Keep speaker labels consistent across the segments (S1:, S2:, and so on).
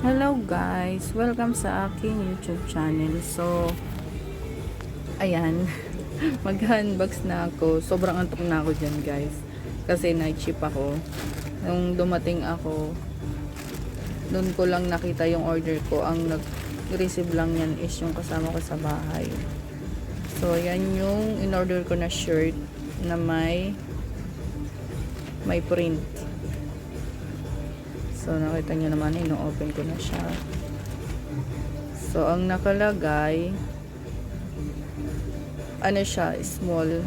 S1: Hello guys! Welcome sa aking YouTube channel. So, ayan. Mag-unbox na ako. Sobrang antok na ako dyan guys. Kasi night shift ako. Nung dumating ako, doon ko lang nakita yung order ko. Ang nag-receive lang yan is yung kasama ko sa bahay. So, yan yung in-order ko na shirt na may print. So, nakita nyo naman, ino-open ko na siya. So, ang nakalagay, ano siya, small.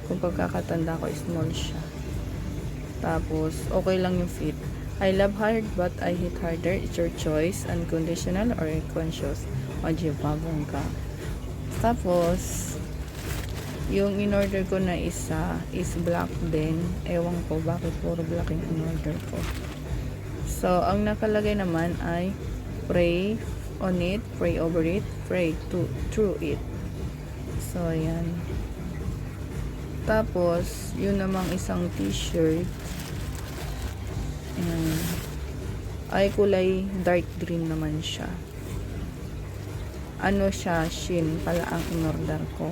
S1: Kung pagkakatanda ko, small siya. Tapos, okay lang yung fit. I love hard, but I hit harder. It's your choice. Unconditional or conscious. Majibabong ka. Tapos, yung in-order ko na isa is black din. Ewan ko bakit puro black yung in-order ko. So, ang nakalagay naman ay pray on it, pray over it, pray through it. So, ayan. Tapos, yun namang isang t-shirt. Ayan. Ay, kulay dark green naman siya. Ano siya, Shein pala ang in-order ko.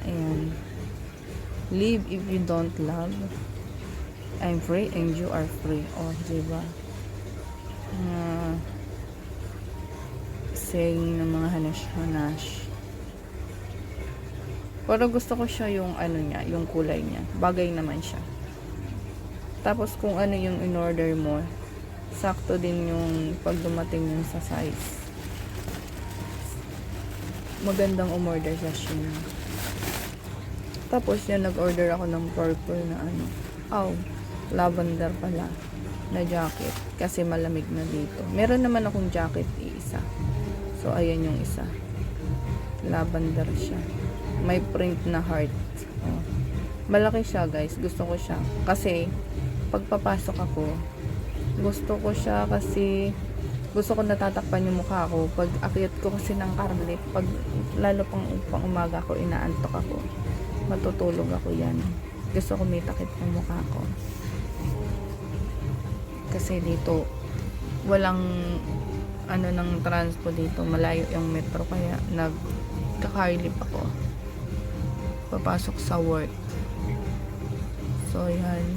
S1: Ayan. Live if you don't love. I'm free and you are free. Oh, diba? Saying ng mga hanash-hanash. Pero gusto ko siya yung ano niya, yung kulay niya. Bagay naman siya. Tapos kung ano yung in-order mo, sakto din yung pag dumating yung sa size. Magandang umorder sa Shein. Tapos yan, nag-order ako ng purple na ano. Lavender pala na jacket kasi malamig na dito. Meron naman akong jacket isa. So ayan yung isa. Lavender siya. May print na heart. Oh. Malaki siya guys. Gusto ko siya. Kasi pagpapasok ako, gusto ko siya kasi gusto ko natatakpan yung mukha ko. Pag akyat ko kasi ng carlift, pag lalo pang umaga ko, inaantok ako. Matutulog ako yan. Gusto ko may takip ng mukha ko. Kasi dito walang ano ng transpo dito, malayo yung metro, kaya nagka-carlip ako papasok sa work. So yan,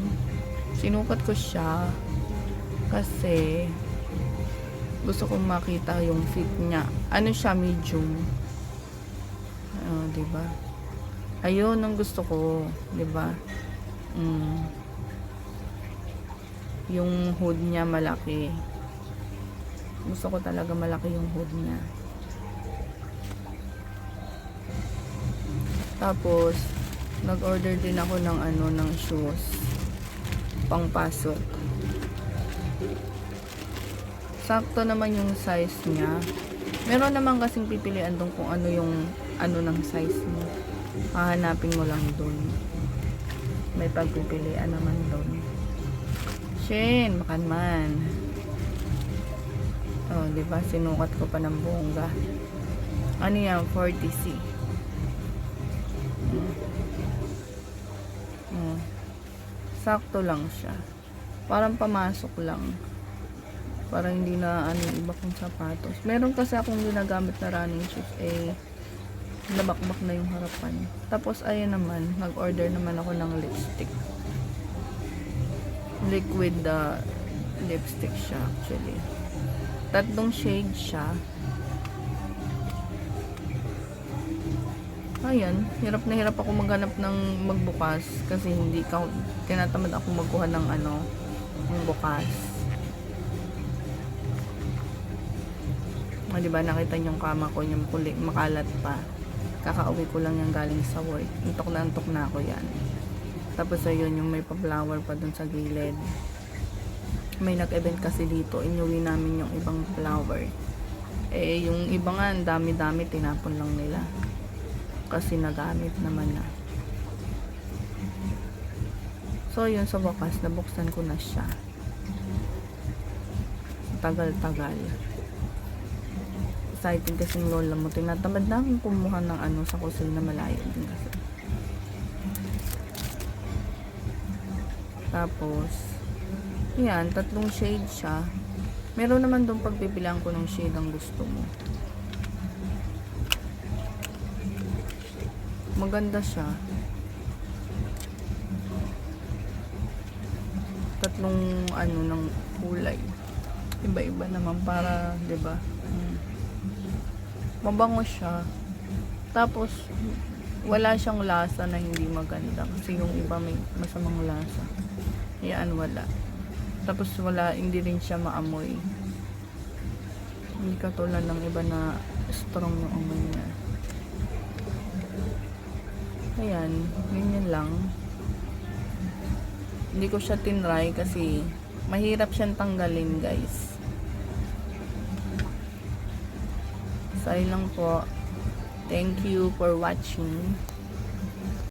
S1: sinukat ko siya kasi gusto kong makita yung fit niya. Ano siya, medium. Diba? Ayun ang gusto ko, diba? Yung hood niya malaki. Gusto ko talaga malaki yung hood niya. Tapos nag-order din ako ng ng shoes pangpasok. Sakto naman yung size niya. Meron naman kasing pipilian doon kung ano yung ng size mo. Hahanapin mo lang doon. May pagpipilian naman doon. Shein, makan man. Oh, diba? Sinukat ko pa ng bongga. Ano yan? 40C. Sakto lang siya. Parang pamasok lang. Parang hindi na iba kong sapatos. Meron kasi akong ginagamit na running shoes. Nabakbak na yung harapan. Tapos, ayan naman. Nag-order naman ako ng lipstick. Liquid lipstick siya actually. 3 shade siya. Ayan, hirap na hirap ako maghanap ng magbukas kasi tinatamad ako magkuha ng ng bukas. Diba, nakita niyo yung kama ko, yung makalat pa. Kakauwi ko lang yung galing sa work. Antok na ako yan. Tapos ayun, yung may pa-flower pa dun sa gilid. May nag-event kasi dito. Inuwi namin yung ibang flower. Yung iba nga, dami-dami, tinapon lang nila. Kasi nagamit naman na. So, yun sa wakas, nabuksan ko na siya. Tagal-tagal. Excited kasi yung lola mo. Tinatamad namin kumuha ng sa kusina, malayo din kasi. Tapos, yan, 3 shade siya. Meron naman doon pagbibilang ko ng shade ang gusto mo. Maganda siya. Tatlong ano ng kulay. Iba-iba naman para, 'di ba? Mabango siya. Tapos wala siyang lasa na hindi maganda kasi yung iba may masamang lasa. Yan wala. Tapos wala, hindi rin siya maamoy. Hindi katulad ng iba na strong yung amoy niya. Ayan, ganyan lang. Hindi ko siya tinry kasi mahirap siyang tanggalin, guys. So, ayun lang po. Thank you for watching.